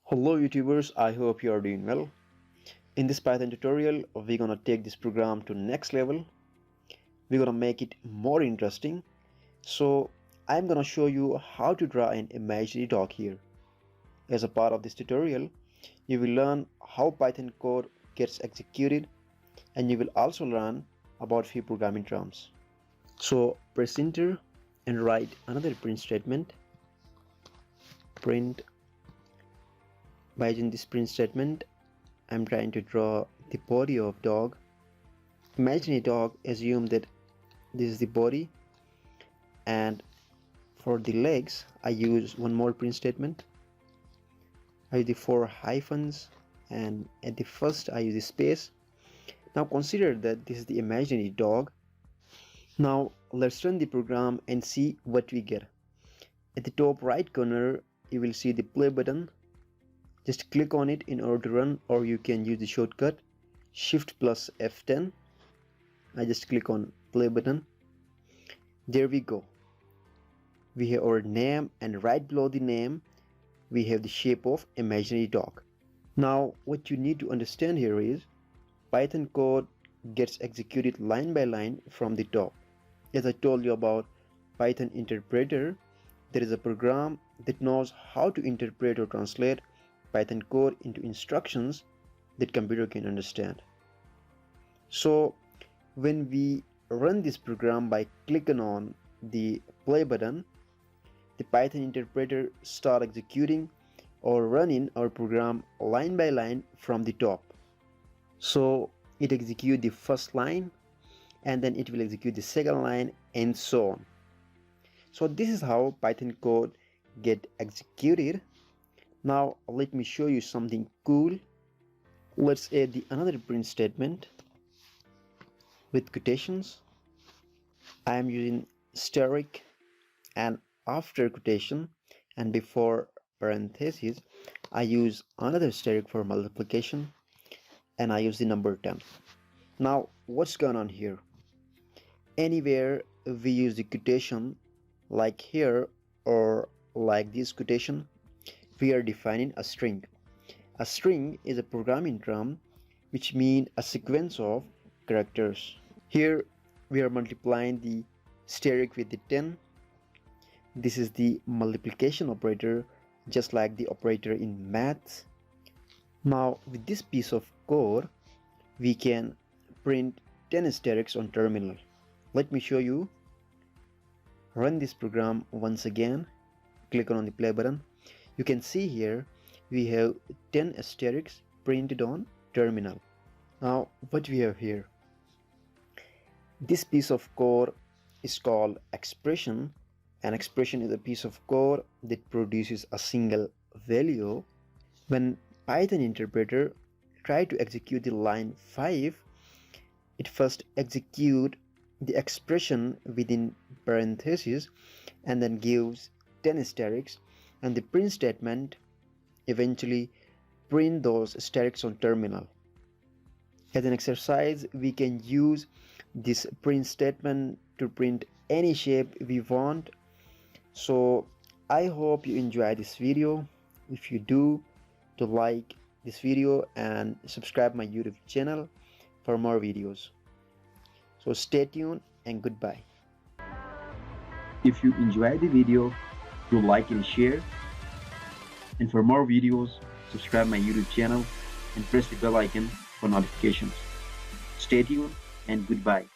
Hello YouTubers, I hope you are doing well. In this Python tutorial, we're gonna take this program to next level. We're gonna make it more interesting. So I'm gonna show you how to draw an imaginary dog here. As a part of this tutorial, you will learn how Python code gets executed, and you will also learn about few programming terms. So press enter and write another print statement. Print. By using this print statement, I'm trying to draw the body of dog. Imagine a dog, assume that this is the body, and for the legs I use one more print statement. I use the 4 hyphens, and at the first I use the space. Now consider that this is the imaginary dog. Now let's run the program and see what we get. At the top right corner you will see the play button. Just click on it in order to run, or you can use the shortcut Shift plus F10. I just click on play button. There we go. We have our name, and right below the name we have the shape of imaginary dog. Now what you need to understand here is Python code gets executed line by line from the top. As I told you about Python interpreter, there is a program that knows how to interpret or translate Python code into instructions that computer can understand. So when we run this program by clicking on the play button, the Python interpreter starts executing or running our program line by line from the top. So it executes the first line, and then it will execute the second line, and so on. So this is how Python code get executed. Now let me show you something cool. Let's add the another print statement with quotations. I am using steric, and after quotation and before parentheses I use another steric for multiplication, and I use the number 10. Now what's going on here? Anywhere we use the quotation, like here or like this quotation, we are defining a string. A string is a programming term which means a sequence of characters. Here we are multiplying the steric with the 10. This is the multiplication operator, just like the operator in math. Now with this piece of code we can print 10 asterisk on terminal. Let me show you. Run this program once again. Click on the play button. You can see here we have 10 asterisks printed on terminal. Now what we have here, this piece of code is called expression. An expression is a piece of code that produces a single value. When Python interpreter try to execute the line 5, it first execute the expression within parentheses and then gives 10 asterisks, and the print statement eventually print those asterisks on terminal. As an exercise, we can use this print statement to print any shape we want. So I hope you enjoy this video. If you do, to like this video and subscribe my YouTube channel for more videos. So stay tuned and goodbye. If you enjoyed the video, do like and share. And for more videos, subscribe my YouTube channel and press the bell icon for notifications. Stay tuned and goodbye.